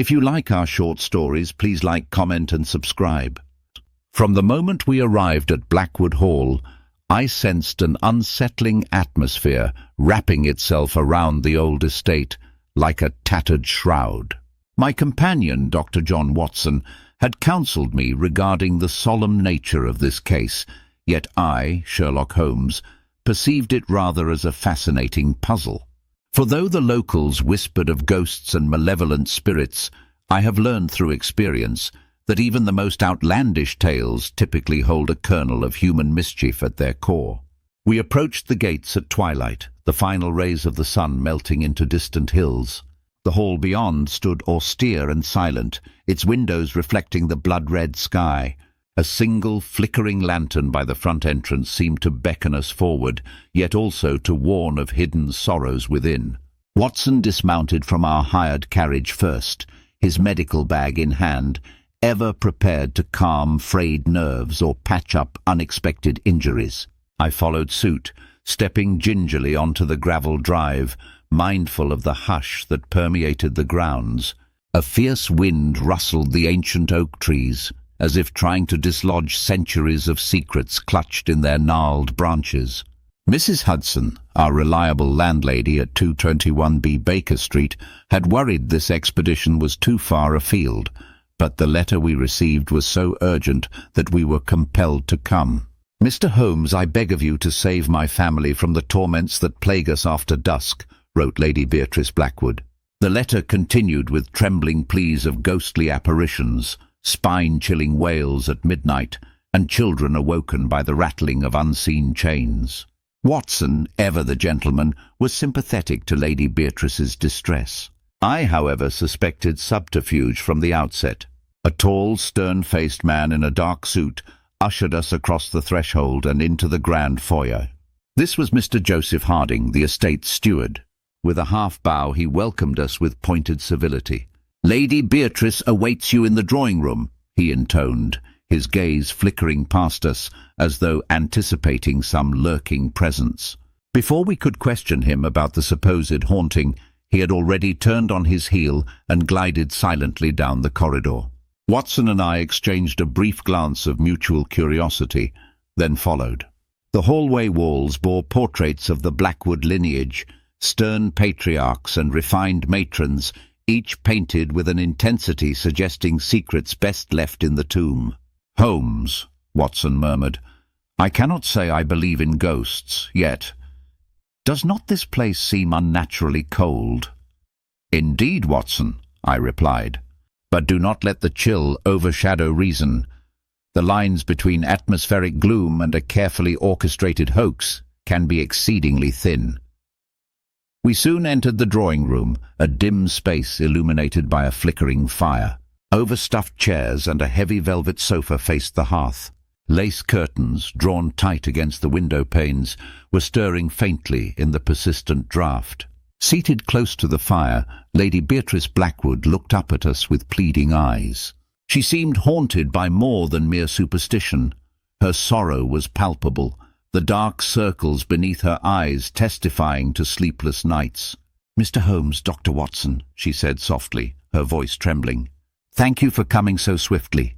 If you like our short stories, please like, comment and subscribe. From the moment we arrived at Blackwood Hall, I sensed an unsettling atmosphere wrapping itself around the old estate like a tattered shroud. My companion, Dr. John Watson, had counselled me regarding the solemn nature of this case, yet I, Sherlock Holmes, perceived it rather as a fascinating puzzle. For though the locals whispered of ghosts and malevolent spirits, I have learned through experience that even the most outlandish tales typically hold a kernel of human mischief at their core. We approached the gates at twilight, the final rays of the sun melting into distant hills. The hall beyond stood austere and silent, its windows reflecting the blood-red sky. A single flickering lantern by the front entrance seemed to beckon us forward, yet also to warn of hidden sorrows within. Watson dismounted from our hired carriage first, his medical bag in hand, ever prepared to calm frayed nerves or patch up unexpected injuries. I followed suit, stepping gingerly onto the gravel drive, mindful of the hush that permeated the grounds. A fierce wind rustled the ancient oak trees, as if trying to dislodge centuries of secrets clutched in their gnarled branches. Mrs. Hudson, our reliable landlady at 221B Baker Street, had worried this expedition was too far afield, but the letter we received was so urgent that we were compelled to come. "Mr. Holmes, I beg of you to save my family from the torments that plague us after dusk," wrote Lady Beatrice Blackwood. The letter continued with trembling pleas of ghostly apparitions, spine-chilling wails at midnight, and children awoken by the rattling of unseen chains. Watson, ever the gentleman, was sympathetic to Lady Beatrice's distress. I, however, suspected subterfuge from the outset. A tall, stern-faced man in a dark suit ushered us across the threshold and into the grand foyer. This was Mr. Joseph Harding, the estate steward. With a half-bow he welcomed us with pointed civility. "Lady Beatrice awaits you in the drawing-room," he intoned, his gaze flickering past us as though anticipating some lurking presence. Before we could question him about the supposed haunting, he had already turned on his heel and glided silently down the corridor. Watson and I exchanged a brief glance of mutual curiosity, then followed. The hallway walls bore portraits of the Blackwood lineage, stern patriarchs and refined matrons, each painted with an intensity suggesting secrets best left in the tomb. "Holmes," Watson murmured, "I cannot say I believe in ghosts, yet does not this place seem unnaturally cold?" "Indeed, Watson," I replied, "but do not let the chill overshadow reason. The lines between atmospheric gloom and a carefully orchestrated hoax can be exceedingly thin." We soon entered the drawing-room, a dim space illuminated by a flickering fire. Overstuffed chairs and a heavy velvet sofa faced the hearth. Lace curtains, drawn tight against the window panes, were stirring faintly in the persistent draught. Seated close to the fire, Lady Beatrice Blackwood looked up at us with pleading eyes. She seemed haunted by more than mere superstition. Her sorrow was palpable, the dark circles beneath her eyes testifying to sleepless nights. "Mr. Holmes, Dr. Watson," she said softly, her voice trembling, "thank you for coming so swiftly.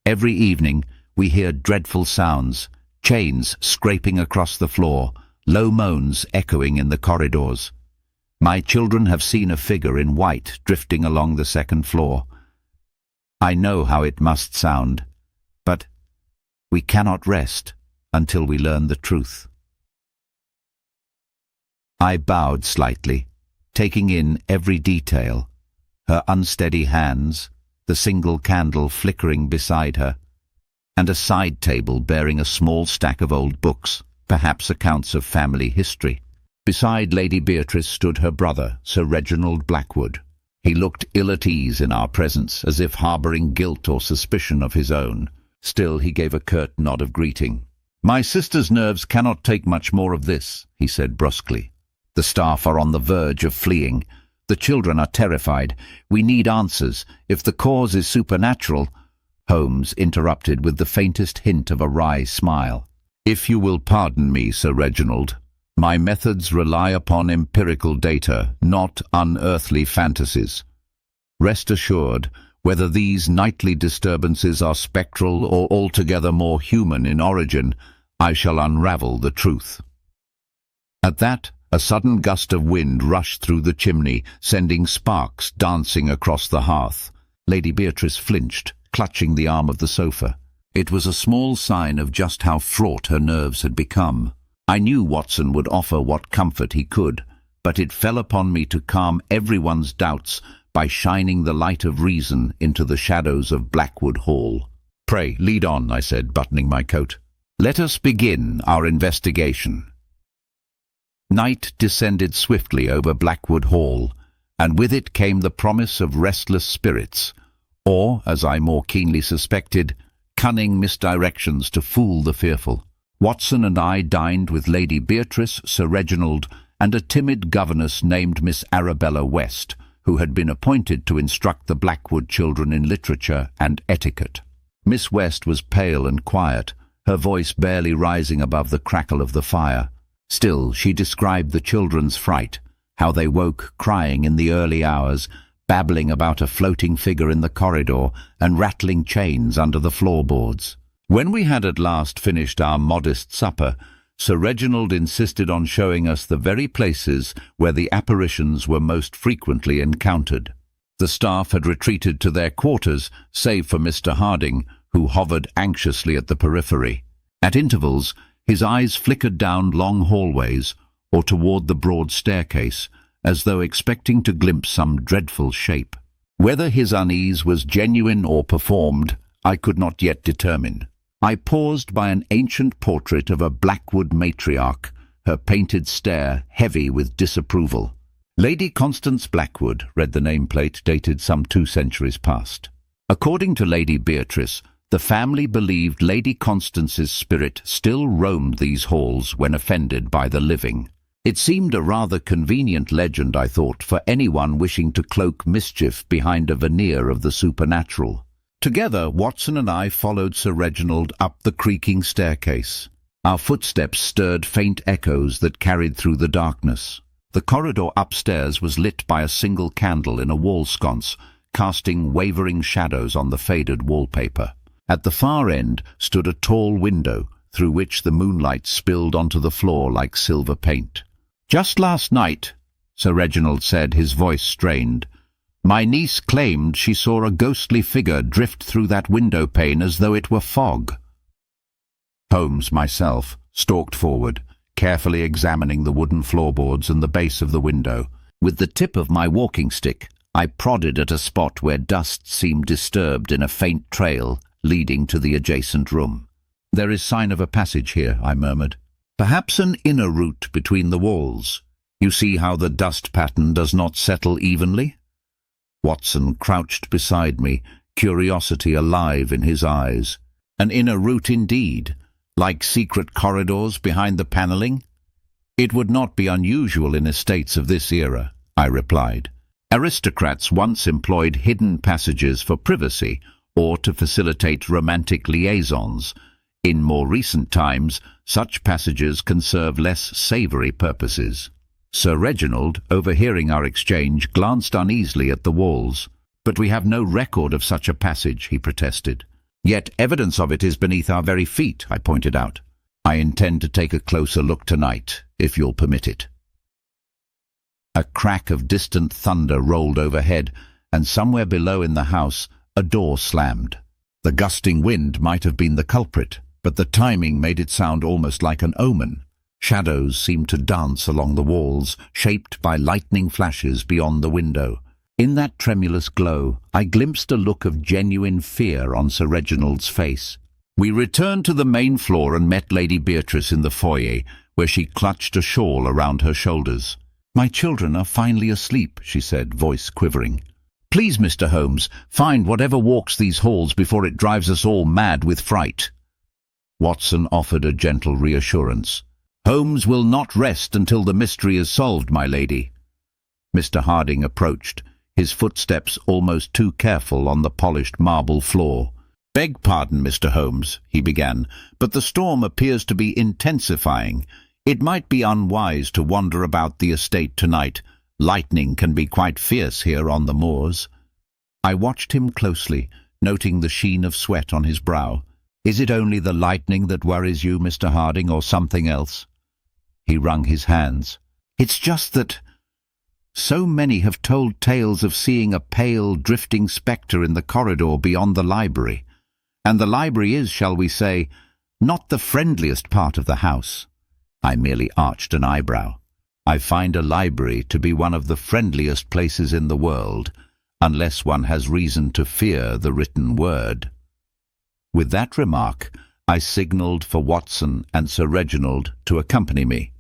Every evening we hear dreadful sounds, chains scraping across the floor, low moans echoing in the corridors. My children have seen a figure in white drifting along the second floor. I know how it must sound, but we cannot rest until we learn the truth." I bowed slightly, taking in every detail, her unsteady hands, the single candle flickering beside her, and a side table bearing a small stack of old books, perhaps accounts of family history. Beside Lady Beatrice stood her brother, Sir Reginald Blackwood. He looked ill at ease in our presence, as if harbouring guilt or suspicion of his own. Still, he gave a curt nod of greeting. "My sister's nerves cannot take much more of this," he said brusquely. "The staff are on the verge of fleeing. The children are terrified. We need answers. If the cause is supernatural—" Holmes interrupted with the faintest hint of a wry smile. "If you will pardon me, Sir Reginald, my methods rely upon empirical data, not unearthly fantasies. Rest assured, whether these nightly disturbances are spectral or altogether more human in origin, I shall unravel the truth." At that, a sudden gust of wind rushed through the chimney, sending sparks dancing across the hearth. Lady Beatrice flinched, clutching the arm of the sofa. It was a small sign of just how fraught her nerves had become. I knew Watson would offer what comfort he could, but it fell upon me to calm everyone's doubts by shining the light of reason into the shadows of Blackwood Hall. "Pray, lead on," I said, buttoning my coat. "Let us begin our investigation." Night descended swiftly over Blackwood Hall, and with it came the promise of restless spirits, or, as I more keenly suspected, cunning misdirections to fool the fearful. Watson and I dined with Lady Beatrice, Sir Reginald, and a timid governess named Miss Arabella West, who had been appointed to instruct the Blackwood children in literature and etiquette. Miss West was pale and quiet, her voice barely rising above the crackle of the fire. Still, she described the children's fright, how they woke crying in the early hours, babbling about a floating figure in the corridor and rattling chains under the floorboards. When we had at last finished our modest supper, Sir Reginald insisted on showing us the very places where the apparitions were most frequently encountered. The staff had retreated to their quarters, save for Mr. Harding, who hovered anxiously at the periphery. At intervals, his eyes flickered down long hallways or toward the broad staircase, as though expecting to glimpse some dreadful shape. Whether his unease was genuine or performed, I could not yet determine. I paused by an ancient portrait of a Blackwood matriarch, her painted stare heavy with disapproval. "Lady Constance Blackwood," read the nameplate, dated some 2 centuries past. According to Lady Beatrice, the family believed Lady Constance's spirit still roamed these halls when offended by the living. It seemed a rather convenient legend, I thought, for anyone wishing to cloak mischief behind a veneer of the supernatural. Together, Watson and I followed Sir Reginald up the creaking staircase. Our footsteps stirred faint echoes that carried through the darkness. The corridor upstairs was lit by a single candle in a wall sconce, casting wavering shadows on the faded wallpaper. At the far end stood a tall window, through which the moonlight spilled onto the floor like silver paint. "Just last night," Sir Reginald said, his voice strained, "my niece claimed she saw a ghostly figure drift through that window pane as though it were fog." Holmes, myself, stalked forward, carefully examining the wooden floorboards and the base of the window. With the tip of my walking stick, I prodded at a spot where dust seemed disturbed in a faint trail leading to the adjacent room. "There is sign of a passage here," I murmured. "Perhaps an inner route between the walls. You see how the dust pattern does not settle evenly?" Watson crouched beside me, curiosity alive in his eyes. "An inner route indeed, like secret corridors behind the panelling?" "It would not be unusual in estates of this era," I replied. "Aristocrats once employed hidden passages for privacy or to facilitate romantic liaisons. In more recent times, such passages can serve less savoury purposes." Sir Reginald, overhearing our exchange, glanced uneasily at the walls. "But we have no record of such a passage," he protested. "Yet evidence of it is beneath our very feet," I pointed out. "I intend to take a closer look tonight, if you'll permit it." A crack of distant thunder rolled overhead, and somewhere below in the house, a door slammed. The gusting wind might have been the culprit, but the timing made it sound almost like an omen. Shadows seemed to dance along the walls, shaped by lightning flashes beyond the window. In that tremulous glow, I glimpsed a look of genuine fear on Sir Reginald's face. We returned to the main floor and met Lady Beatrice in the foyer, where she clutched a shawl around her shoulders. "My children are finally asleep," she said, voice quivering. "Please, Mr. Holmes, find whatever walks these halls before it drives us all mad with fright." Watson offered a gentle reassurance. "Holmes will not rest until the mystery is solved, my lady." Mr. Harding approached, his footsteps almost too careful on the polished marble floor. "Beg pardon, Mr. Holmes," he began, "but the storm appears to be intensifying. It might be unwise to wander about the estate tonight. Lightning can be quite fierce here on the moors." I watched him closely, noting the sheen of sweat on his brow. "Is it only the lightning that worries you, Mr. Harding, or something else?" He wrung his hands. "It's just that so many have told tales of seeing a pale, drifting spectre in the corridor beyond the library. And the library is, shall we say, not the friendliest part of the house." I merely arched an eyebrow. "I find a library to be one of the friendliest places in the world, unless one has reason to fear the written word." With that remark, I signalled for Watson and Sir Reginald to accompany me.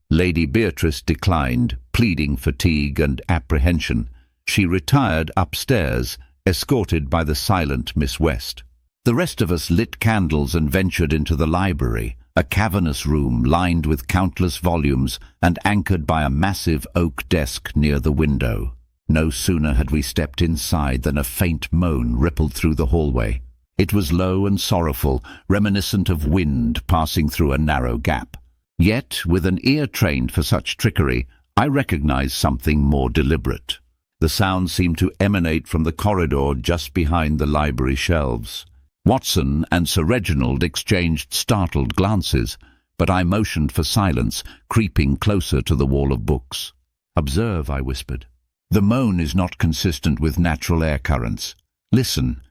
Lady Beatrice declined, pleading fatigue and apprehension. She retired upstairs, escorted by the silent Miss West. The rest of us lit candles and ventured into the library, a cavernous room lined with countless volumes and anchored by a massive oak desk near the window. No sooner had we stepped inside than a faint moan rippled through the hallway. It was low and sorrowful, reminiscent of wind passing through a narrow gap. Yet, with an ear trained for such trickery, I recognized something more deliberate. The sound seemed to emanate from the corridor just behind the library shelves. Watson and Sir Reginald exchanged startled glances, but I motioned for silence, creeping closer to the wall of books. "Observe," I whispered. "The moan is not consistent with natural air currents. Listen.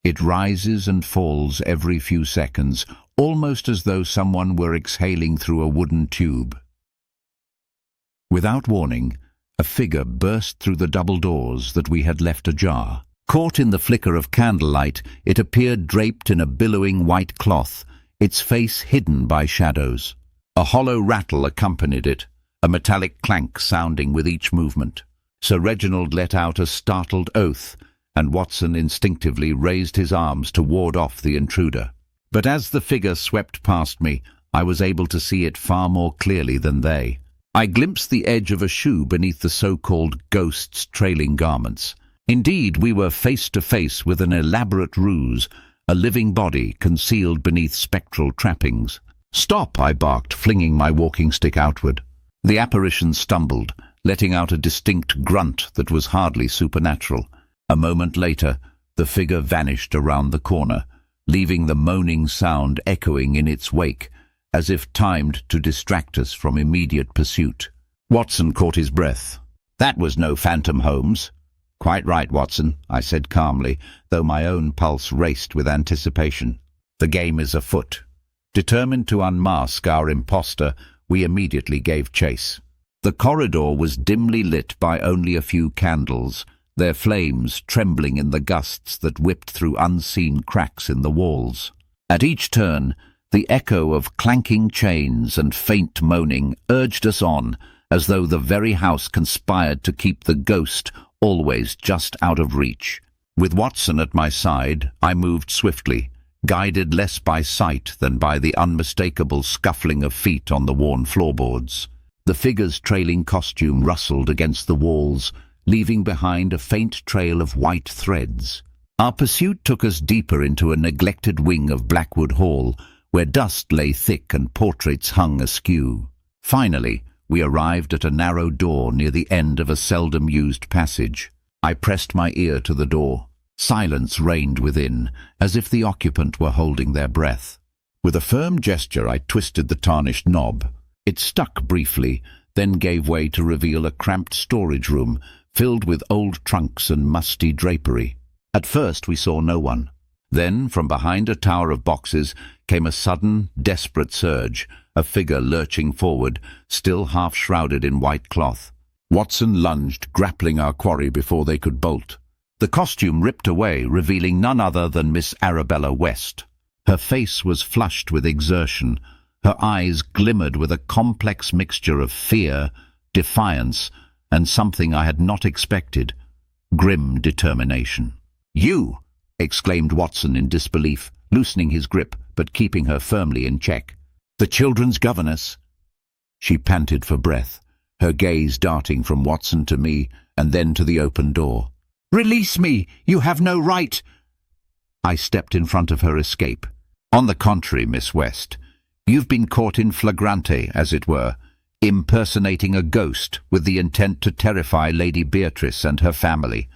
It rises and falls every few seconds, almost as though someone were exhaling through a wooden tube." Without warning, a figure burst through the double doors that we had left ajar. Caught in the flicker of candlelight, it appeared draped in a billowing white cloth, its face hidden by shadows. A hollow rattle accompanied it, a metallic clank sounding with each movement. Sir Reginald let out a startled oath, and Watson instinctively raised his arms to ward off the intruder. But as the figure swept past me, I was able to see it far more clearly than they. I glimpsed the edge of a shoe beneath the so-called ghost's trailing garments. Indeed, we were face to face with an elaborate ruse, a living body concealed beneath spectral trappings. "Stop!" I barked, flinging my walking stick outward. The apparition stumbled, letting out a distinct grunt that was hardly supernatural. A moment later, the figure vanished around the corner, leaving the moaning sound echoing in its wake, as if timed to distract us from immediate pursuit. Watson caught his breath. "That was no phantom, Holmes." "Quite right, Watson," I said calmly, though my own pulse raced with anticipation. "The game is afoot." Determined to unmask our impostor, we immediately gave chase. The corridor was dimly lit by only a few candles, their flames trembling in the gusts that whipped through unseen cracks in the walls. At each turn, the echo of clanking chains and faint moaning urged us on, as though the very house conspired to keep the ghost always just out of reach. With Watson at my side, I moved swiftly, guided less by sight than by the unmistakable scuffling of feet on the worn floorboards. The figure's trailing costume rustled against the walls, leaving behind a faint trail of white threads. Our pursuit took us deeper into a neglected wing of Blackwood Hall, where dust lay thick and portraits hung askew. Finally, we arrived at a narrow door near the end of a seldom-used passage. I pressed my ear to the door. Silence reigned within, as if the occupant were holding their breath. With a firm gesture, I twisted the tarnished knob. It stuck briefly, then gave way to reveal a cramped storage room filled with old trunks and musty drapery. At first we saw no one. Then, from behind a tower of boxes, came a sudden, desperate surge, a figure lurching forward, still half-shrouded in white cloth. Watson lunged, grappling our quarry before they could bolt. The costume ripped away, revealing none other than Miss Arabella West. Her face was flushed with exertion. Her eyes glimmered with a complex mixture of fear, defiance, and something I had not expected, grim determination. "You!" exclaimed Watson in disbelief, loosening his grip but keeping her firmly in check. "The children's governess." She panted for breath, her gaze darting from Watson to me and then to the open door. "Release me! You have no right!" I stepped in front of her escape. "On the contrary, Miss West, you've been caught in flagrante, as it were, impersonating a ghost with the intent to terrify Lady Beatrice and her family."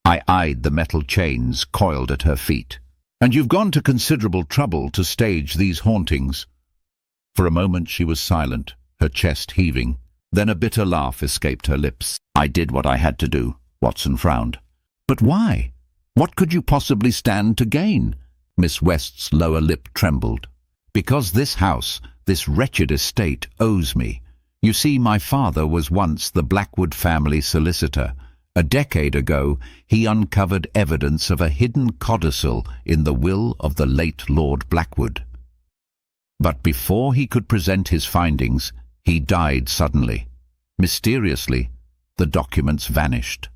I eyed the metal chains coiled at her feet. "And you've gone to considerable trouble to stage these hauntings." For a moment she was silent, her chest heaving. Then a bitter laugh escaped her lips. "I did what I had to do," Watson frowned. "But why? What could you possibly stand to gain?" Miss West's lower lip trembled. "Because this house, this wretched estate, owes me. You see, my father was once the Blackwood family solicitor. A decade ago, he uncovered evidence of a hidden codicil in the will of the late Lord Blackwood. But before he could present his findings, he died suddenly. Mysteriously, the documents vanished."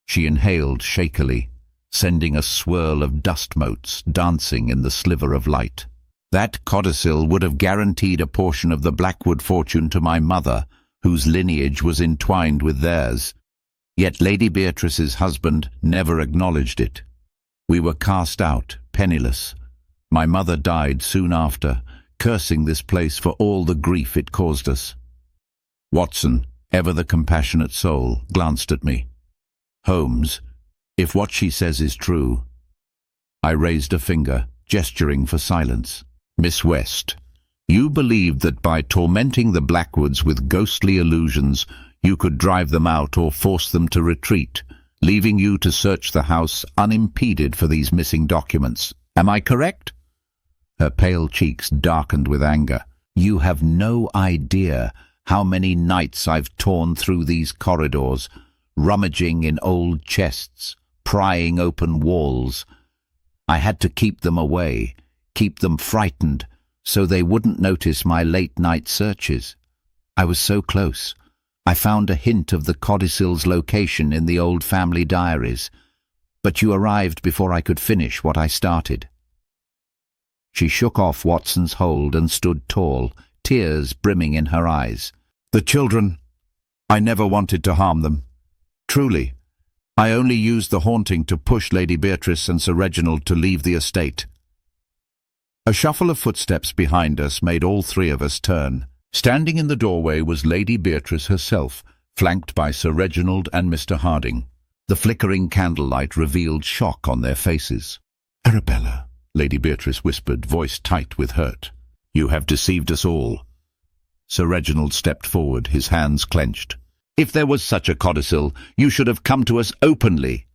She inhaled shakily, sending a swirl of dust motes dancing in the sliver of light. "That codicil would have guaranteed a portion of the Blackwood fortune to my mother, whose lineage was entwined with theirs. Yet Lady Beatrice's husband never acknowledged it. We were cast out, penniless. My mother died soon after, cursing this place for all the grief it caused us." Watson, ever the compassionate soul, glanced at me. "Holmes, if what she says is true—" I raised a finger, gesturing for silence. "Miss West, you believed that by tormenting the Blackwoods with ghostly illusions, you could drive them out or force them to retreat, leaving you to search the house unimpeded for these missing documents. Am I correct?" Her pale cheeks darkened with anger. "You have no idea how many nights I've torn through these corridors, rummaging in old chests, prying open walls. I had to keep them away, keep them frightened, so they wouldn't notice my late-night searches. I was so close. I found a hint of the codicil's location in the old family diaries, but you arrived before I could finish what I started." She shook off Watson's hold and stood tall, tears brimming in her eyes. "The children, I never wanted to harm them. Truly, I only used the haunting to push Lady Beatrice and Sir Reginald to leave the estate." A shuffle of footsteps behind us made all three of us turn. Standing in the doorway was Lady Beatrice herself, flanked by Sir Reginald and Mr. Harding. The flickering candlelight revealed shock on their faces. "Arabella," Lady Beatrice whispered, voice tight with hurt. "You have deceived us all." Sir Reginald stepped forward, his hands clenched. "If there was such a codicil, you should have come to us openly."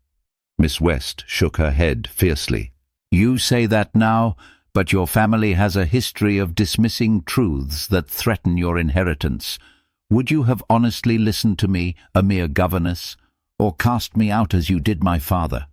Miss West shook her head fiercely. "You say that now, but your family has a history of dismissing truths that threaten your inheritance. Would you have honestly listened to me, a mere governess, or cast me out as you did my father?"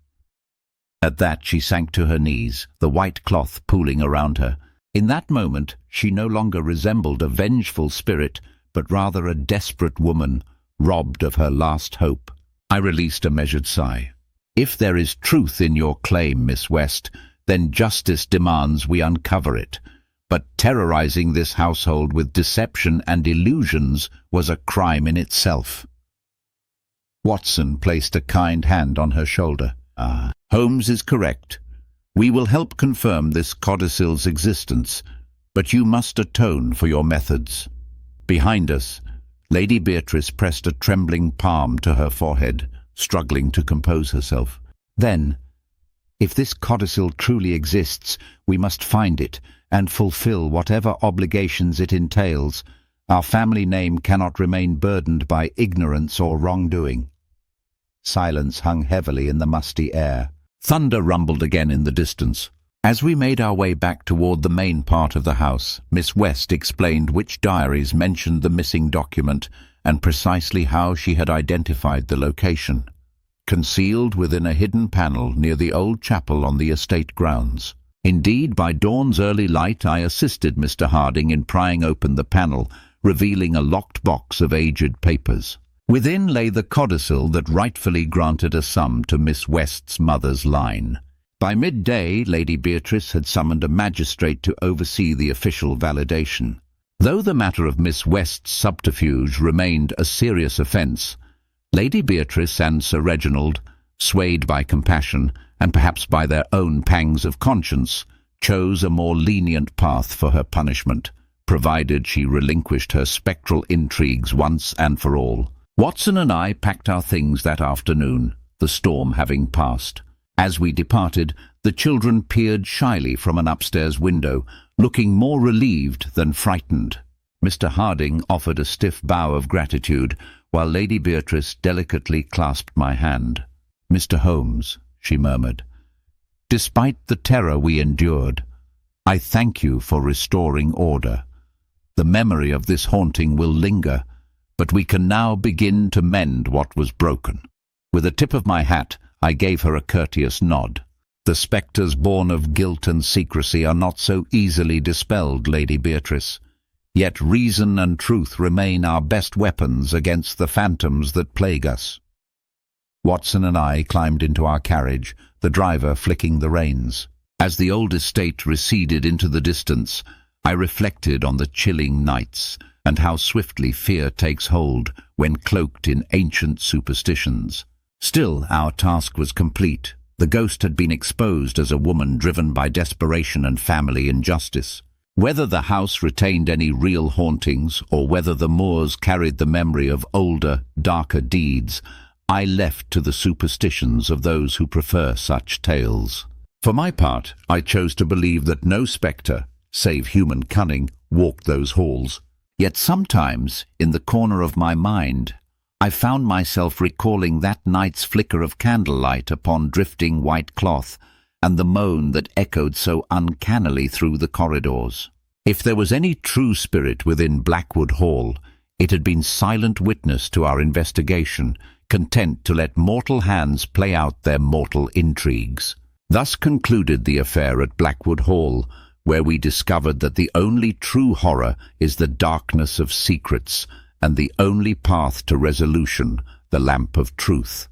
At that she sank to her knees, the white cloth pooling around her. In that moment she no longer resembled a vengeful spirit, but rather a desperate woman, robbed of her last hope. I released a measured sigh. "If there is truth in your claim, Miss West, then justice demands we uncover it. But terrorizing this household with deception and illusions was a crime in itself." Watson placed a kind hand on her shoulder. "Holmes is correct. We will help confirm this codicil's existence, but you must atone for your methods." Behind us, Lady Beatrice pressed a trembling palm to her forehead, struggling to compose herself. "Then, if this codicil truly exists, we must find it and fulfill whatever obligations it entails. Our family name cannot remain burdened by ignorance or wrongdoing." Silence hung heavily in the musty air. Thunder rumbled again in the distance. As we made our way back toward the main part of the house, Miss West explained which diaries mentioned the missing document and precisely how she had identified the location. Concealed within a hidden panel near the old chapel on the estate grounds. Indeed, by dawn's early light I assisted Mr. Harding in prying open the panel, revealing a locked box of aged papers. Within lay the codicil that rightfully granted a sum to Miss West's mother's line. By midday, Lady Beatrice had summoned a magistrate to oversee the official validation. Though the matter of Miss West's subterfuge remained a serious offence, Lady Beatrice and Sir Reginald, swayed by compassion and perhaps by their own pangs of conscience, chose a more lenient path for her punishment, provided she relinquished her spectral intrigues once and for all. Watson and I packed our things that afternoon, the storm having passed. As we departed, the children peered shyly from an upstairs window, looking more relieved than frightened. Mr. Harding offered a stiff bow of gratitude, while Lady Beatrice delicately clasped my hand. "Mr. Holmes," she murmured, "despite the terror we endured, I thank you for restoring order. The memory of this haunting will linger, but we can now begin to mend what was broken." With a tip of my hat, I gave her a courteous nod. "The spectres born of guilt and secrecy are not so easily dispelled, Lady Beatrice. Yet reason and truth remain our best weapons against the phantoms that plague us." Watson and I climbed into our carriage, the driver flicking the reins. As the old estate receded into the distance, I reflected on the chilling nights and how swiftly fear takes hold when cloaked in ancient superstitions. Still, our task was complete. The ghost had been exposed as a woman driven by desperation and family injustice. Whether the house retained any real hauntings or whether the moors carried the memory of older, darker deeds, I left to the superstitions of those who prefer such tales. For my part, I chose to believe that no spectre, save human cunning, walked those halls. Yet sometimes, in the corner of my mind, I found myself recalling that night's flicker of candlelight upon drifting white cloth, and the moan that echoed so uncannily through the corridors. If there was any true spirit within Blackwood Hall, it had been silent witness to our investigation, content to let mortal hands play out their mortal intrigues. Thus concluded the affair at Blackwood Hall, where we discovered that the only true horror is the darkness of secrets, and the only path to resolution, the lamp of truth.